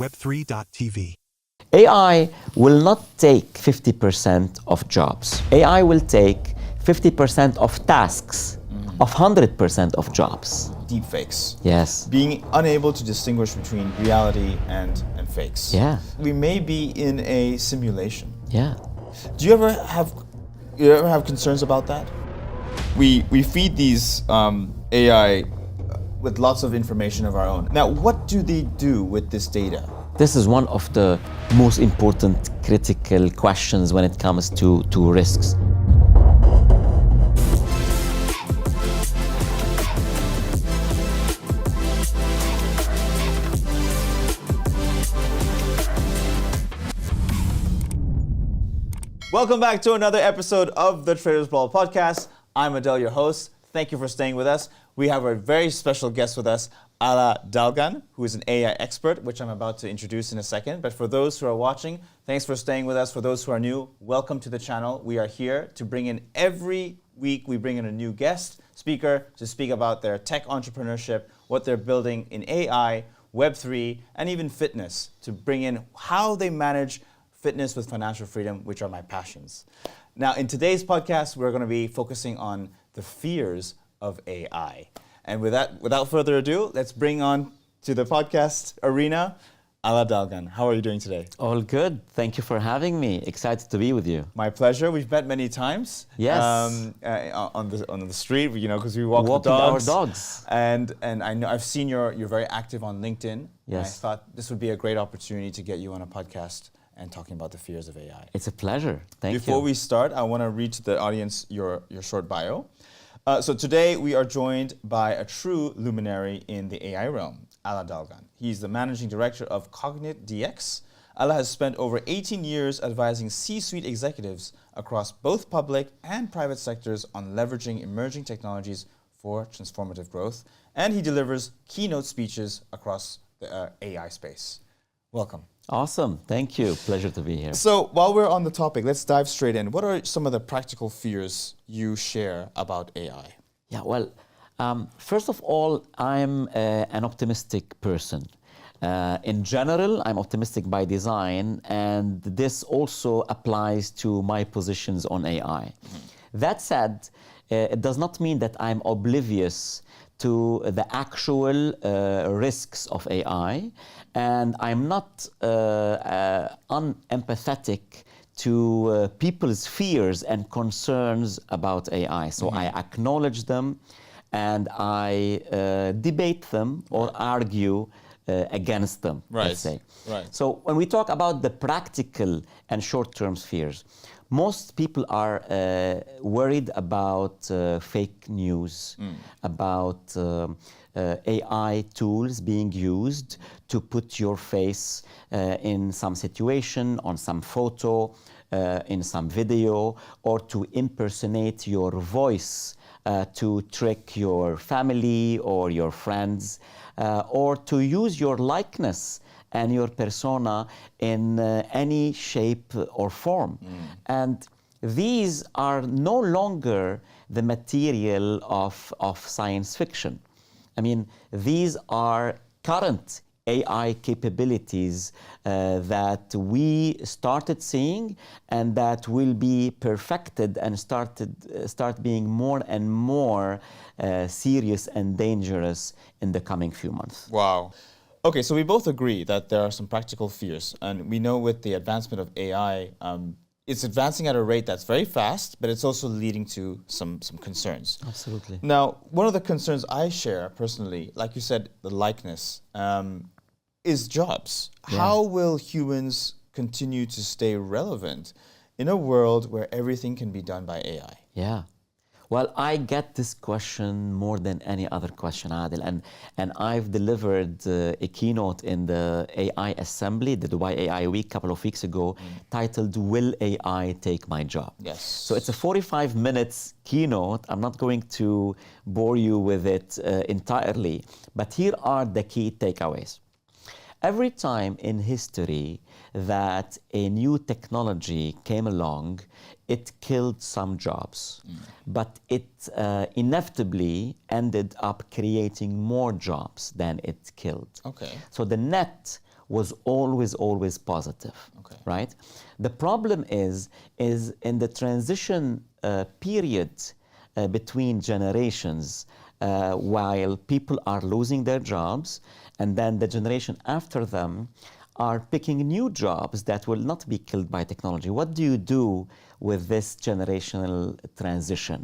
web3.tv. AI will not take 50% of jobs. AI will take 50% of tasks, of 100% of jobs. Deepfakes. Yes. Being unable to distinguish between reality and fakes. Yeah. We may be in a simulation. Yeah. Do you ever have concerns about that? We feed these AI with lots of information of our own. Now, what do they do with this data? This is one of the most important critical questions when it comes to risks. Welcome back to another episode of the Traders Brawl Podcast. I'm Adel, your host. Thank you for staying with us. We have a very special guest with us, Alaa Dalghan, who is an AI expert, which I'm about to introduce in a second. But for those who are watching, thanks for staying with us. For those who are new, welcome to the channel. We are here to bring in every week, we bring in a new guest speaker to speak about their tech entrepreneurship, what they're building in AI, Web3, and even fitness, to bring in how they manage fitness with financial freedom, which are my passions. Now, in today's podcast, we're going to be focusing on the fears of AI. And without further ado, let's bring on to the podcast arena, Alaa Dalghan. How are you doing today? All good. Thank you for having me. Excited to be with you. My pleasure. We've met many times. Yes. On the street, you know, because we walk Walking the dogs. our dogs. And I know I've seen you're very active on LinkedIn. Yes. And I thought this would be a great opportunity to get you on a podcast and talking about the fears of AI. It's a pleasure. Thank you. Before we start, I want to read to the audience your short bio. So today we are joined by a true luminary in the AI realm, Alaa Dalghan. He's the managing director of Cognite DX. Alaa has spent over 18 years advising C-suite executives across both public and private sectors on leveraging emerging technologies for transformative growth, and he delivers keynote speeches across the AI space. Welcome. Awesome. Thank you. Pleasure to be here. So while we're on the topic, let's dive straight in. What are some of the practical fears you share about AI? Yeah, well, first of all, I'm an optimistic person. In general, I'm optimistic by design, and this also applies to my positions on AI. That said, it does not mean that I'm oblivious to the actual risks of AI, and I'm not unempathetic to people's fears and concerns about AI. So I acknowledge them and I debate them or argue against them, let's say. Right. So when we talk about the practical and short-term fears, most people are worried about fake news, about AI tools being used to put your face in some situation, on some photo, in some video, or to impersonate your voice to trick your family or your friends, or to use your likeness and your persona in any shape or form. And these are no longer the material of science fiction. I mean, these are current AI capabilities that we started seeing and that will be perfected and start being more and more serious and dangerous in the coming few months. Wow. Okay, so we both agree that there are some practical fears, and we know with the advancement of AI, it's advancing at a rate that's very fast, but it's also leading to some concerns. Absolutely. Now, one of the concerns I share personally, like you said, the likeness, is jobs. Yeah. How will humans continue to stay relevant in a world where everything can be done by AI? Yeah. Well, I get this question more than any other question, Adel, and I've delivered a keynote in the AI Assembly, the Dubai AI Week, a couple of weeks ago, titled, "Will AI Take My Job?" Yes. So it's a 45 minutes keynote. I'm not going to bore you with it entirely, but here are the key takeaways. Every time in history that a new technology came along, it killed some jobs, but it inevitably ended up creating more jobs than it killed. Okay. So the net was always positive, Okay. right? The problem is in the transition period between generations, while people are losing their jobs, and then the generation after them are picking new jobs that will not be killed by technology. What do you do with this generational transition?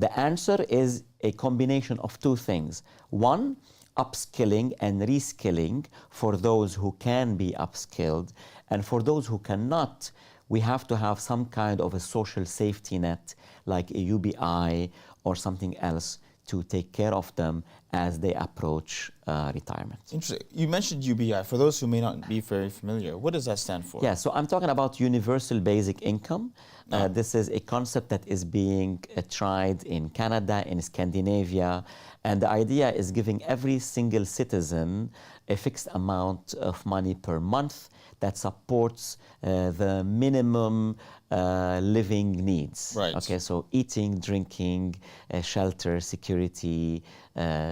The answer is a combination of two things. One, upskilling and reskilling for those who can be upskilled, and for those who cannot, we have to have some kind of a social safety net like a UBI or something else to take care of them as they approach retirement. Interesting. You mentioned UBI. For those who may not be very familiar, what does that stand for? Yeah, so I'm talking about universal basic income. This is a concept that is being tried in Canada, in Scandinavia, and the idea is giving every single citizen a fixed amount of money per month that supports the minimum living needs. Right. Okay, so eating, drinking, shelter, security,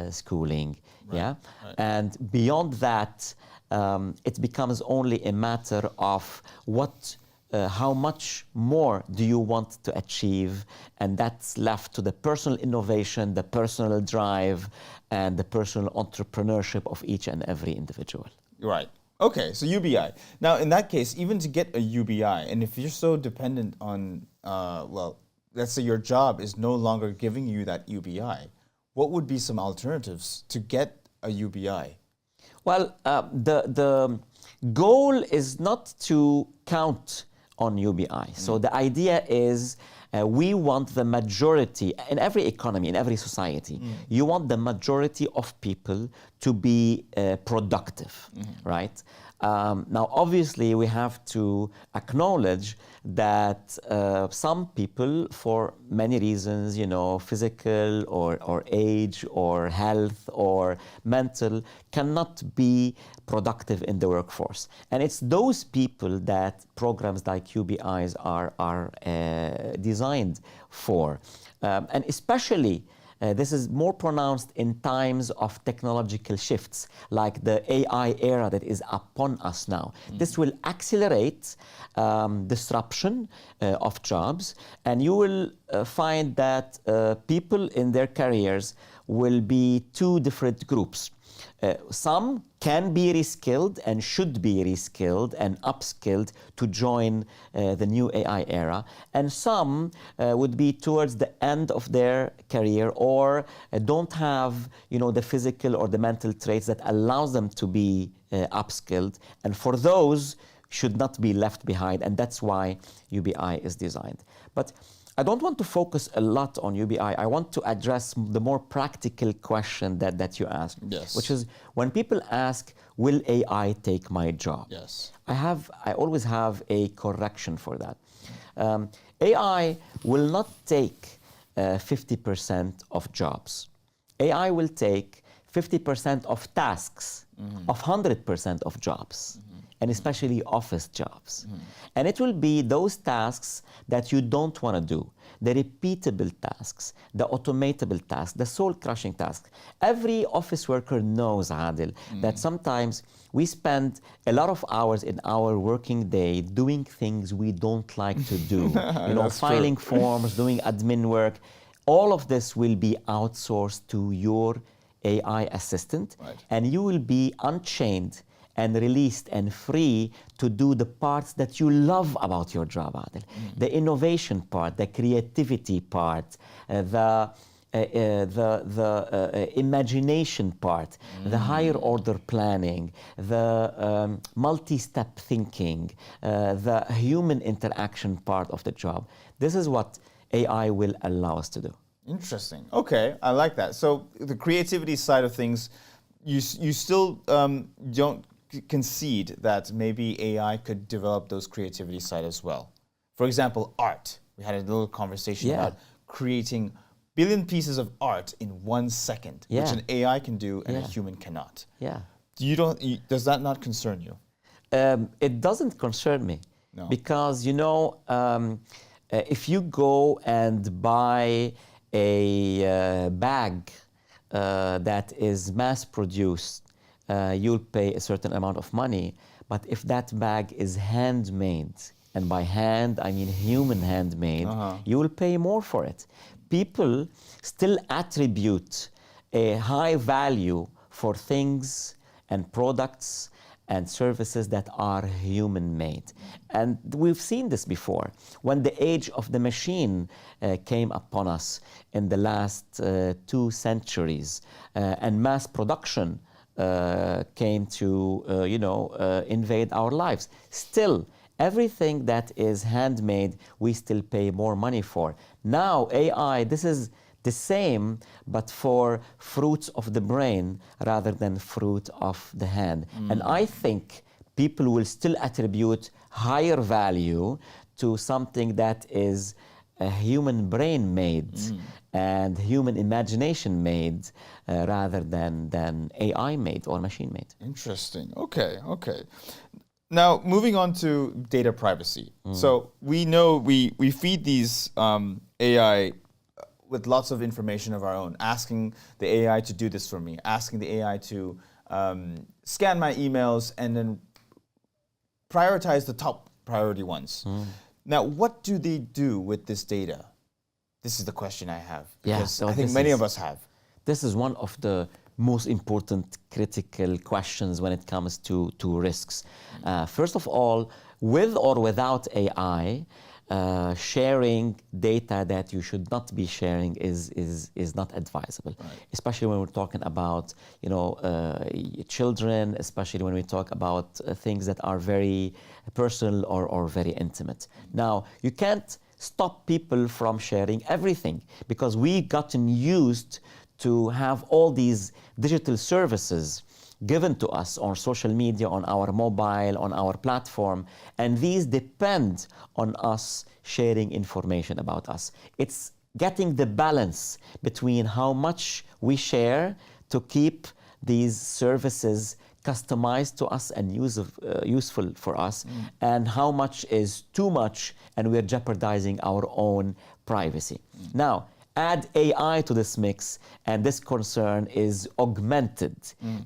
schooling. Right. Yeah, Right. and beyond that, it becomes only a matter of how much more do you want to achieve, and that's left to the personal innovation, the personal drive, and the personal entrepreneurship of each and every individual. Right. Okay, so UBI. Now, in that case, even to get a UBI, and if you're so dependent on, well, let's say your job is no longer giving you that UBI, what would be some alternatives to get a UBI? Well, the goal is not to count on UBI. So the idea is we want the majority, in every economy, in every society, you want the majority of people to be productive, right? Now, obviously, we have to acknowledge that some people, for many reasons, physical or age or health or mental, cannot be productive in the workforce. And it's those people that programs like UBIs are designed for. And especially, this is more pronounced in times of technological shifts, like the AI era that is upon us now. This will accelerate disruption of jobs, and you will find that people in their careers will be two different groups. Some can be reskilled and should be reskilled and upskilled to join the new AI era, and some would be towards the end of their career or don't have, the physical or the mental traits that allows them to be upskilled, and for those should not be left behind, and that's why UBI is designed. But I don't want to focus a lot on UBI. I want to address the more practical question that you asked, Yes. which is when people ask, will AI take my job? Yes. I always have a correction for that. AI will not take 50% of jobs. AI will take 50% of tasks of 100% of jobs. And especially office jobs. And it will be those tasks that you don't want to do, the repeatable tasks, the automatable tasks, the soul-crushing tasks. Every office worker knows, Adel, that sometimes we spend a lot of hours in our working day doing things we don't like to do. Filing forms, doing admin work. All of this will be outsourced to your AI assistant, Right. and you will be unchained and released and free to do the parts that you love about your job, Adel. The innovation part, the creativity part, the imagination part, the higher order planning, the multi-step thinking, the human interaction part of the job. This is what AI will allow us to do. Interesting. Okay, I like that. So the creativity side of things, you still don't concede that maybe AI could develop those creativity side as well. For example, art. We had a little conversation about creating billion pieces of art in 1 second, which an AI can do and a human cannot. Yeah. Does that not concern you? It doesn't concern me. No. Because, if you go and buy a bag that is mass produced, you'll pay a certain amount of money. But if that bag is handmade, and by hand I mean human handmade, you will pay more for it. People still attribute a high value for things and products and services that are human-made. And we've seen this before. When the age of the machine came upon us in the last 2 centuries, and mass production came to, invade our lives. Still, everything that is handmade, we still pay more money for. Now, AI, this is the same, but for fruits of the brain rather than fruit of the hand. And I think people will still attribute higher value to something that is a human brain made and human imagination made rather than AI made or machine made. Interesting. Okay. Now, moving on to data privacy. So we know we feed these AI with lots of information of our own, asking the AI to do this for me, asking the AI to scan my emails and then prioritize the top priority ones. Now, what do they do with this data? This is the question I have, because I think many of us have. This is one of the most important critical questions when it comes to risks. First of all, with or without AI, sharing data that you should not be sharing is not advisable, especially when we're talking about children, especially when we talk about things that are very personal or very intimate. Now, you can't stop people from sharing everything because we've gotten used to have all these digital services given to us on social media, on our mobile, on our platform, and these depend on us sharing information about us. It's getting the balance between how much we share to keep these services customized to us and useful for us, and how much is too much and we're jeopardizing our own privacy. Now, add AI to this mix, and this concern is augmented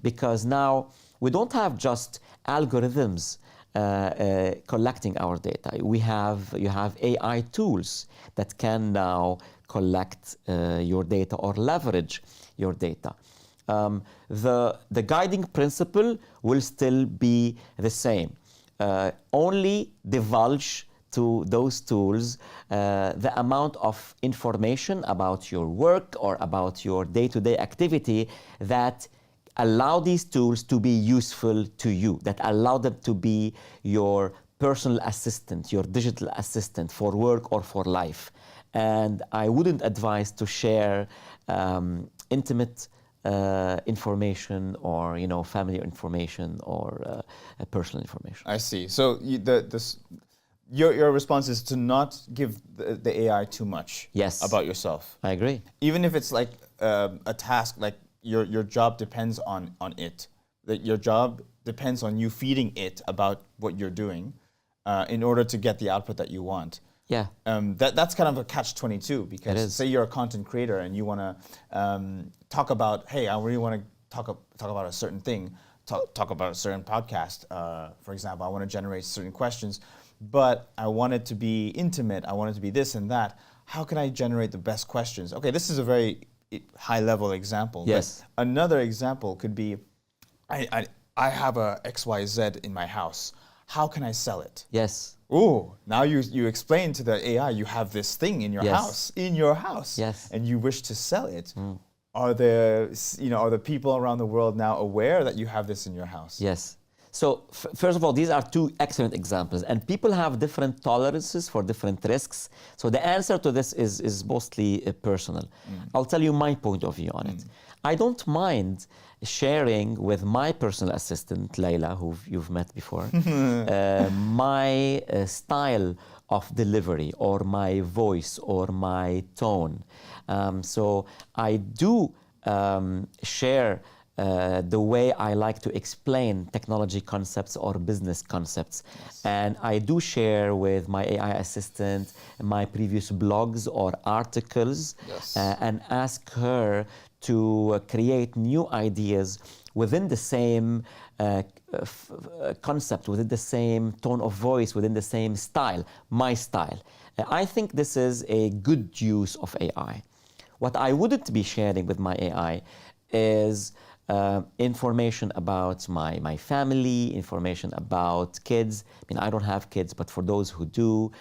because now we don't have just algorithms collecting our data. You have AI tools that can now collect your data or leverage your data. The guiding principle will still be the same. Only divulge to those tools the amount of information about your work or about your day-to-day activity that allow these tools to be useful to you, that allow them to be your personal assistant, your digital assistant for work or for life. And I wouldn't advise to share intimate information or family information or personal information. I see. So your response is to not give the AI too much about yourself. I agree. Even if it's like a task, like your job depends on it. That your job depends on you feeding it about what you're doing in order to get the output that you want. Yeah. That's kind of a catch-22 because say you're a content creator and you want to talk about, hey, I really want to talk about a certain thing, talk about a certain podcast. For example, I want to generate certain questions, but I want it to be intimate. I want it to be this and that. How can I generate the best questions? Okay, this is a very high-level example. Yes. But another example could be, I have a XYZ in my house. How can I sell it? Yes. Oh, now you explain to the AI you have this thing in your house, Yes. and you wish to sell it. Are the people around the world now aware that you have this in your house? Yes. So first of all, these are two excellent examples, and people have different tolerances for different risks. So the answer to this is mostly personal. I'll tell you my point of view on it. I don't mind sharing with my personal assistant, Layla, who you've met before, my style of delivery or my voice or my tone. So I do share the way I like to explain technology concepts or business concepts. Yes. And I do share with my AI assistant my previous blogs or articles, Yes. And ask her to create new ideas within the same concept, within the same tone of voice, within the same style, my style. I think this is a good use of AI. What I wouldn't be sharing with my AI is information about my family, information about kids. I mean, I don't have kids, but for those who do,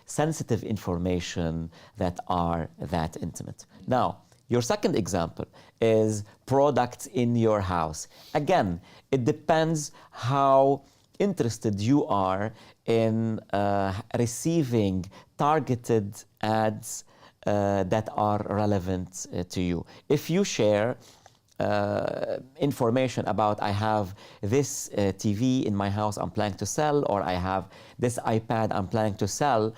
sensitive information that are that intimate. Now, your second example is products in your house. Again, it depends how interested you are in receiving targeted ads that are relevant to you. If you share information about I have this TV in my house I'm planning to sell, or I have this iPad I'm planning to sell,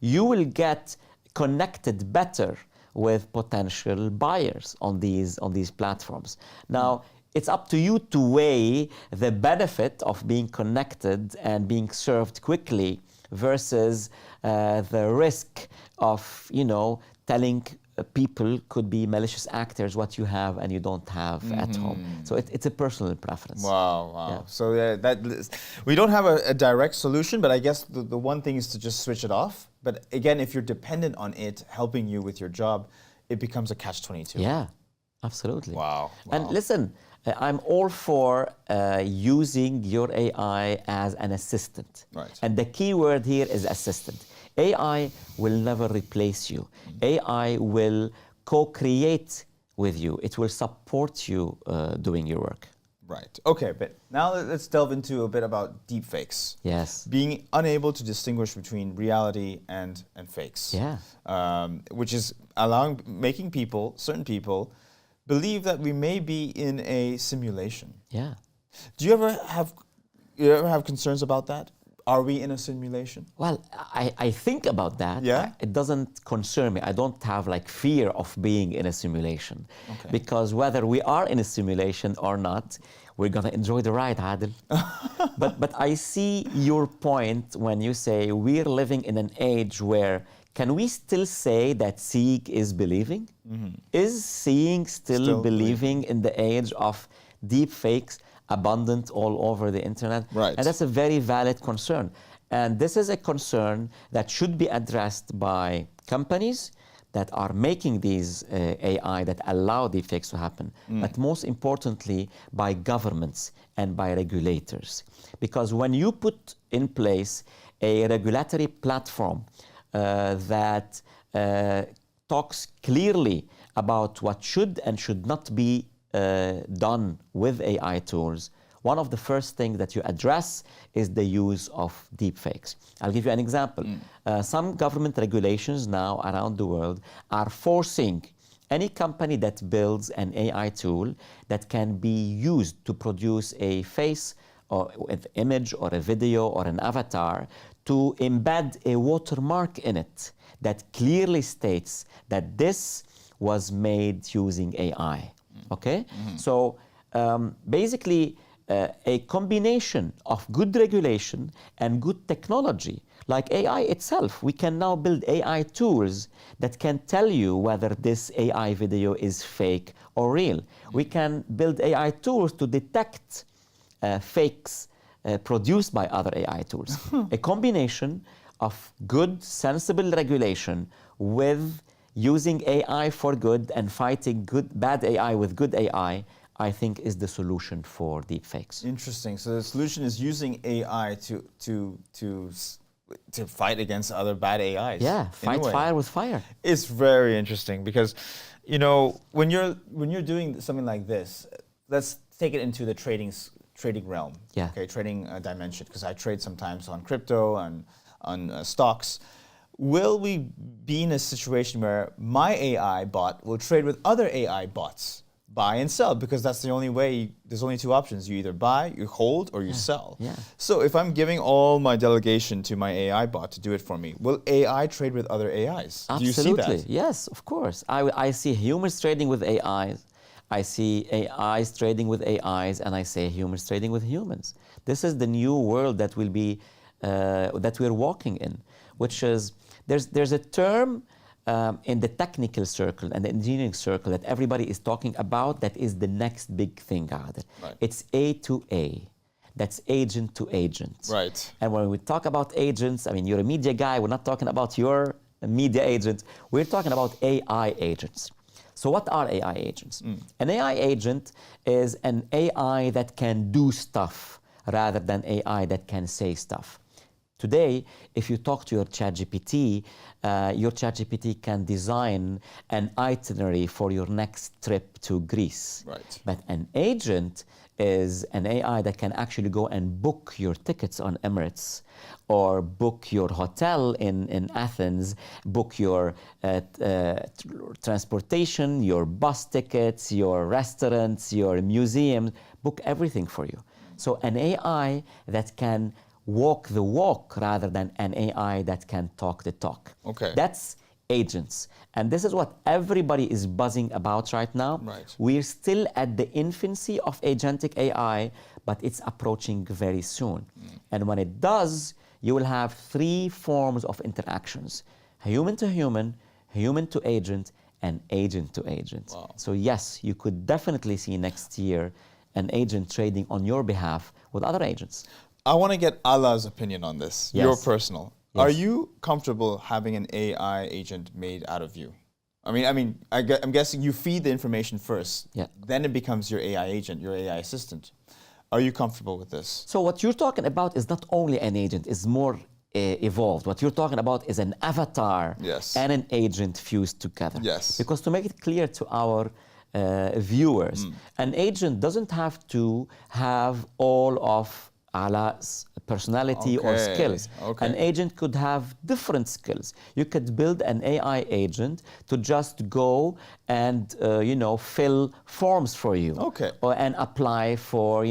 you will get connected better with potential buyers on these platforms. Now, it's up to you to weigh the benefit of being connected and being served quickly versus the risk of, telling people, could be malicious actors, what you have and you don't have at home. So it's a personal preference. Wow. Yeah. So we don't have a direct solution, but I guess the one thing is to just switch it off. But again, if you're dependent on it helping you with your job, it becomes a catch-22. Yeah, absolutely. Wow. And listen, I'm all for using your AI as an assistant. Right. And the key word here is assistant. AI will never replace you. AI will co-create with you. It will support you doing your work. Right. Okay, but now let's delve into a bit about deepfakes. Yes. Being unable to distinguish between reality and fakes. Yeah. Which is making certain people, believe that we may be in a simulation. Yeah. Do you ever have concerns about that? Are we in a simulation? Well, I think about that. Yeah? It doesn't concern me. I don't have fear of being in a simulation. Okay. Because whether we are in a simulation or not, we're going to enjoy the ride, Adel. but I see your point when you say we're living in an age where can we still say that seeing is believing? Is seeing still believing in the age of deepfakes abundant all over the internet? Right. And that's a very valid concern. And this is a concern that should be addressed by companies that are making these AI that allow deepfakes to happen, but most importantly by governments and by regulators. Because when you put in place a regulatory platform that talks clearly about what should and should not be done with AI tools, one of the first things that you address is the use of deepfakes. I'll give you an example. Some government regulations now around the world are forcing any company that builds an AI tool that can be used to produce a face or an image or a video or an avatar to embed a watermark in it that clearly states that this was made using AI. Okay? So basically, a combination of good regulation and good technology, like AI itself. We can now build AI tools that can tell you whether this AI video is fake or real. We can build AI tools to detect fakes produced by other AI tools. A combination of good, sensible regulation with using AI for good and fighting bad AI with good AI, I think is the solution for deepfakes. Interesting. So the solution is using AI to fight against other bad AIs. Yeah, fight fire with fire. It's very interesting because, when you're doing something like this, let's take it into the trading realm. Yeah. Okay, trading dimension, because I trade sometimes on crypto and on stocks. Will we be in a situation where my AI bot will trade with other AI bots, buy and sell? Because that's the only way, there's only two options. You either buy, you hold, or you sell. Yeah. So if I'm giving all my delegation to my AI bot to do it for me, will AI trade with other AIs? Absolutely. Do you see that? Yes, of course. I see humans trading with AIs. I see AIs trading with AIs, and I say humans trading with humans. This is the new world that will be that we're walking in, which is there's a term in the technical circle and the engineering circle that everybody is talking about that is the next big thing, Adel. Right. It's A to A. That's agent to agent. Right. And when we talk about agents, I mean, you're a media guy, we're not talking about your media agent, we're talking about AI agents. So what are AI agents? An AI agent is an AI that can do stuff rather than AI that can say stuff. Today, if you talk to your ChatGPT can design an itinerary for your next trip to Greece. Right. But an agent is an AI that can actually go and book your tickets on Emirates, or book your hotel in Athens, book your transportation, your bus tickets, your restaurants, your museums, book everything for you. So an AI that can walk the walk rather than an AI that can talk the talk. Okay. That's agents. And this is what everybody is buzzing about right now. Right. We're still at the infancy of agentic AI, but it's approaching very soon. And when it does, you will have three forms of interactions: human to human, human to agent, and agent to agent. Wow. So yes, you could definitely see next year an agent trading on your behalf with other agents. I want to get Alaa's opinion on this, Yes. your personal. Yes. Are you comfortable having an AI agent made out of you? I'm guessing you feed the information first, Yeah. then it becomes your AI agent, your AI assistant. Are you comfortable with this? So what you're talking about is not only an agent, it's more evolved. What you're talking about is an avatar Yes. and an agent fused together. Yes. Because to make it clear to our viewers, an agent doesn't have to have all of Alaa's personality or Okay, skills. okay. An agent could have different skills. You could build an AI agent to just go and fill forms for you, Okay. and apply for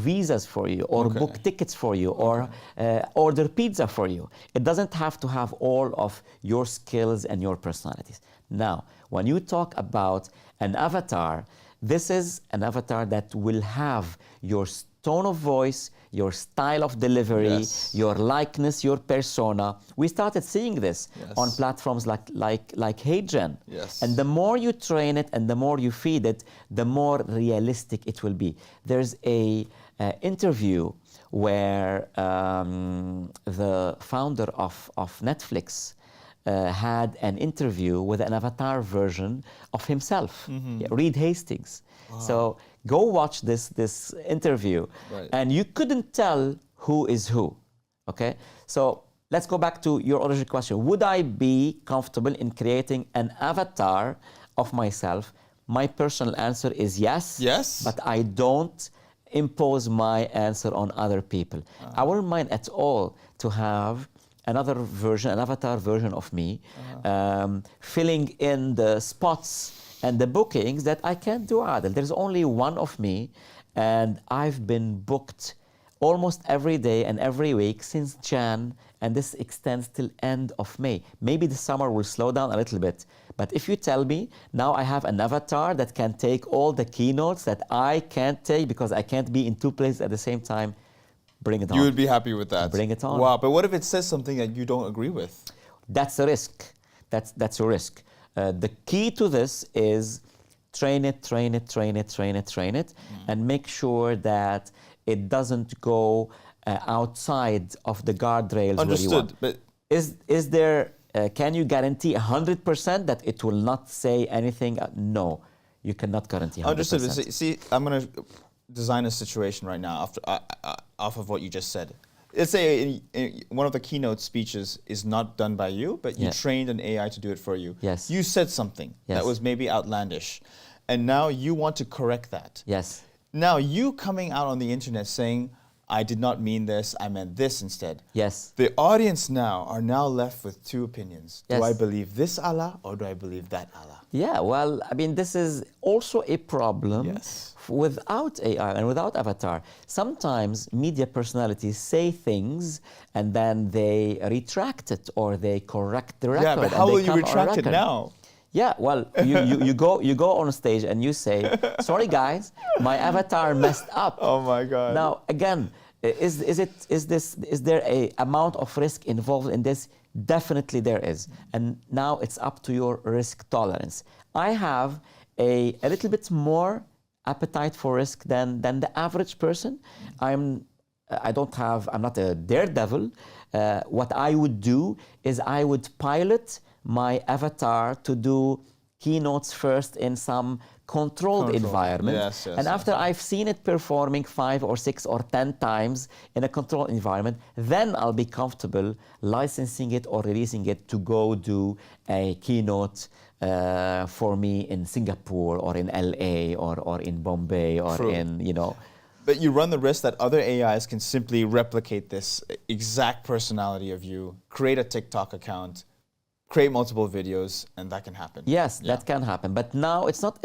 visas for you, or Okay. book tickets for you, or order pizza for you. It doesn't have to have all of your skills and your personalities. Now, when you talk about an avatar, this is an avatar that will have your tone of voice, your style of delivery, Yes. your likeness, your persona. We started seeing this Yes. on platforms like HeyGen. Yes. And the more you train it and the more you feed it, the more realistic it will be. There's a interview where the founder of Netflix had an interview with an avatar version of himself, Reed Hastings. So go watch this interview, Right. and you couldn't tell who is who. Okay, so let's go back to your original question. Would I be comfortable in creating an avatar of myself? My personal answer is yes. Yes. But I don't impose my answer on other people. I wouldn't mind at all to have another version, an avatar version of me, filling in the spots and the bookings that I can't do, Adel. There's only one of me, and I've been booked almost every day and every week since Jan, and this extends till end of May. Maybe the summer will slow down a little bit, but if you tell me now I have an avatar that can take all the keynotes that I can't take because I can't be in two places at the same time, bring it on. You would be happy with that? Bring it on. Wow, but what if it says something that you don't agree with? That's a risk. That's a risk. The key to this is train it, and make sure that it doesn't go outside of the guardrails where you want. Understood, but Is there, can you guarantee 100% that it will not say anything? No, you cannot guarantee 100%. understood. But see, I'm going to design a situation right now off of what you just said. Let's say one of the keynote speeches is not done by you, but you trained an AI to do it for you. Yes. You said something that was maybe outlandish, and now you want to correct that. Yes. Now you coming out on the internet saying, I did not mean this, I meant this instead. Yes. The audience now are left with two opinions. Yes. Do I believe this Alaa or do I believe that Alaa? Yeah, well, I mean, this is also a problem Yes. without AI and without avatar. Sometimes media personalities say things and then they retract it or they correct the record. Yeah, but how and they will you come on retract it record. now? Yeah, well, you go on stage and you say, "Sorry, guys, my avatar messed up." Oh my God. Now, again, is there a amount of risk involved in this? Definitely there is, and now it's up to your risk tolerance. I have a little bit more appetite for risk than the average person. I'm not a daredevil. What I would do is I would pilot my avatar to do keynotes first in some controlled environment. Yes, and after I've seen it performing 5 or 6 or 10 times in a controlled environment, then I'll be comfortable licensing it or releasing it to go do a keynote for me in Singapore or in LA or in Bombay or True. in, But you run the risk that other AIs can simply replicate this exact personality of you, create a TikTok account, create multiple videos, and that can happen. Yes, that can happen. But now it's not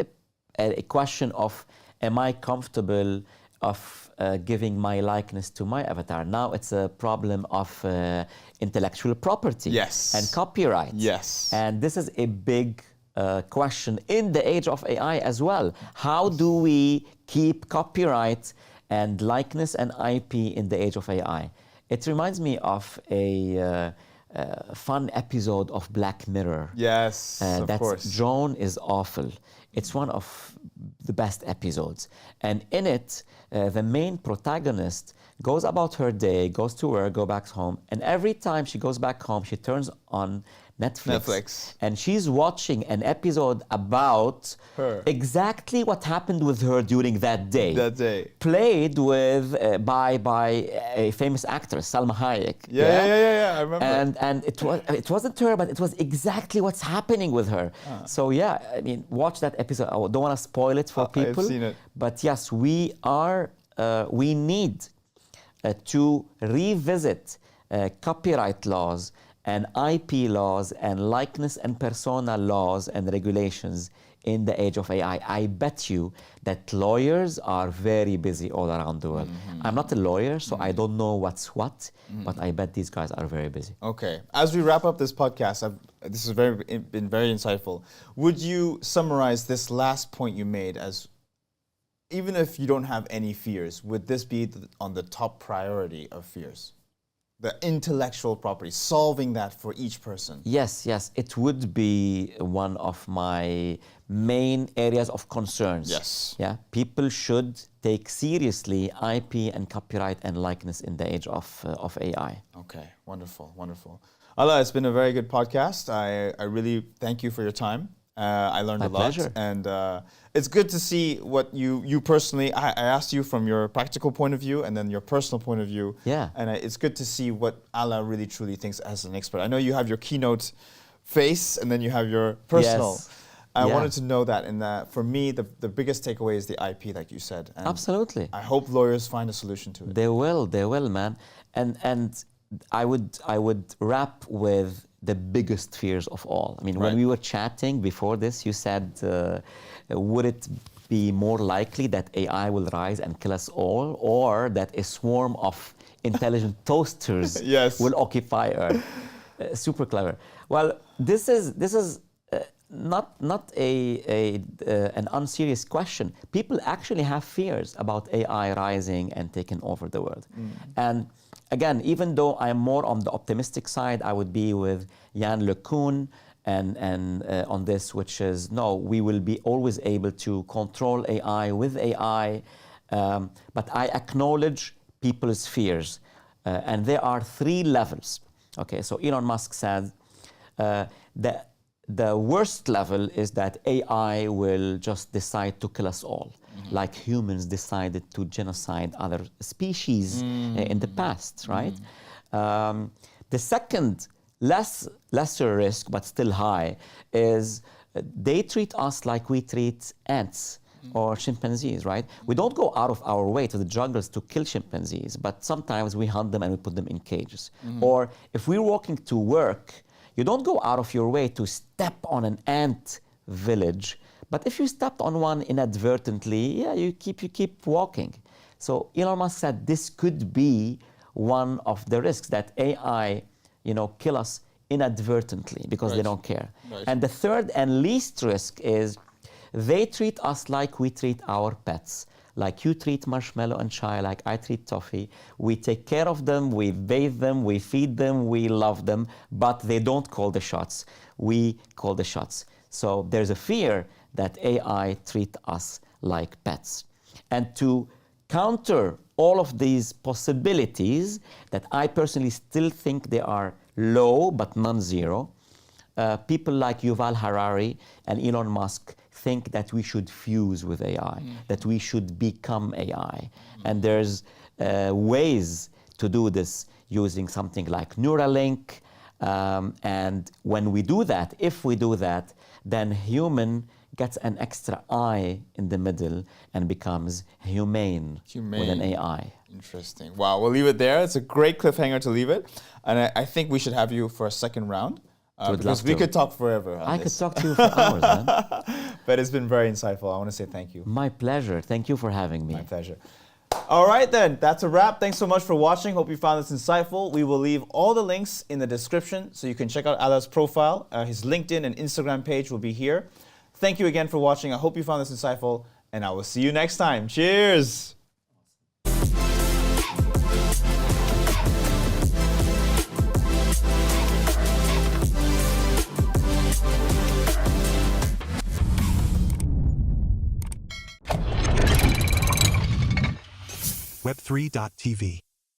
a question of, am I comfortable of giving my likeness to my avatar? Now it's a problem of intellectual property. Yes. And copyright. Yes. And this is a big question in the age of AI as well. How do we keep copyright and likeness and IP in the age of AI? It reminds me of a fun episode of Black Mirror. Yes, of course. Joan is Awful. It's one of the best episodes. And in it, the main protagonist goes about her day, goes to work, goes back home, and every time she goes back home, she turns on Netflix. And she's watching an episode about her. Exactly what happened with her during that day. That day. Played with by a famous actress, Salma Hayek. Yeah, I remember. And it wasn't her, but it was exactly what's happening with her. So yeah, I mean, watch that episode. I don't want to spoil it for people. I've seen it. But yes, we need to revisit copyright laws and IP laws and likeness and persona laws and regulations in the age of AI. I bet you that lawyers are very busy all around the world. I'm not a lawyer, so I don't know what's what, but I bet these guys are very busy. Okay. As we wrap up this podcast, this has been very insightful. Would you summarize this last point you made as, even if you don't have any fears, would this be on the top priority of fears? The intellectual property, solving that for each person. Yes, it would be one of my main areas of concerns. Yes. Yeah, people should take seriously IP and copyright and likeness in the age of AI. Okay, wonderful. Alaa, it's been a very good podcast. I really thank you for your time. I learned a lot. Pleasure. And it's good to see what you personally, I asked you from your practical point of view and then your personal point of view. Yeah. And it's good to see what Alaa really truly thinks as an expert. I know you have your keynote face and then you have your personal. Yes. I wanted to know that, and for me, the biggest takeaway is the IP, like you said. And absolutely. I hope lawyers find a solution to it. They will, man. And I would wrap with the biggest fears of all. I mean, when we were chatting before this, you said, would it be more likely that AI will rise and kill us all, or that a swarm of intelligent toasters will occupy Earth? Super clever. Well, this is not an unserious question. People actually have fears about AI rising and taking over the world. And again, even though I'm more on the optimistic side, I would be with Jan LeCun and on this, which is, no, we will be always able to control AI with AI. But I acknowledge people's fears. And there are 3 levels. Okay, so Elon Musk said the worst level is that AI will just decide to kill us all, like humans decided to genocide other species in the past, right? The second, lesser risk, but still high, is they treat us like we treat ants or chimpanzees, right? We don't go out of our way to the jungles to kill chimpanzees, but sometimes we hunt them and we put them in cages. Or if we're walking to work, you don't go out of your way to step on an ant village, but if you stepped on one inadvertently, you keep walking. So Elon Musk said this could be one of the risks, that AI, kill us inadvertently because they Right. don't care. Right. And the third and least risk is they treat us like we treat our pets. Like you treat Marshmallow and Chai, like I treat Toffee. We take care of them, we bathe them, we feed them, we love them, but they don't call the shots. We call the shots. So there's a fear that AI treat us like pets. And to counter all of these possibilities that I personally still think they are low but non-zero, people like Yuval Harari and Elon Musk think that we should fuse with AI, that we should become AI. And there's ways to do this using something like Neuralink. And when we do that, if we do that, then human gets an extra I in the middle and becomes humane. With an AI. Interesting. Wow, we'll leave it there. It's a great cliffhanger to leave it. And I think we should have you for a second round. Because we could talk forever on I this. could talk to you for hours, man. But it's been very insightful. I want to say thank you. My pleasure. Thank you for having me. My pleasure. All right, then. That's a wrap. Thanks so much for watching. Hope you found this insightful. We will leave all the links in the description so you can check out Alaa's profile. His LinkedIn and Instagram page will be here. Thank you again for watching. I hope you found this insightful, and I will see you next time. Cheers. Web3.tv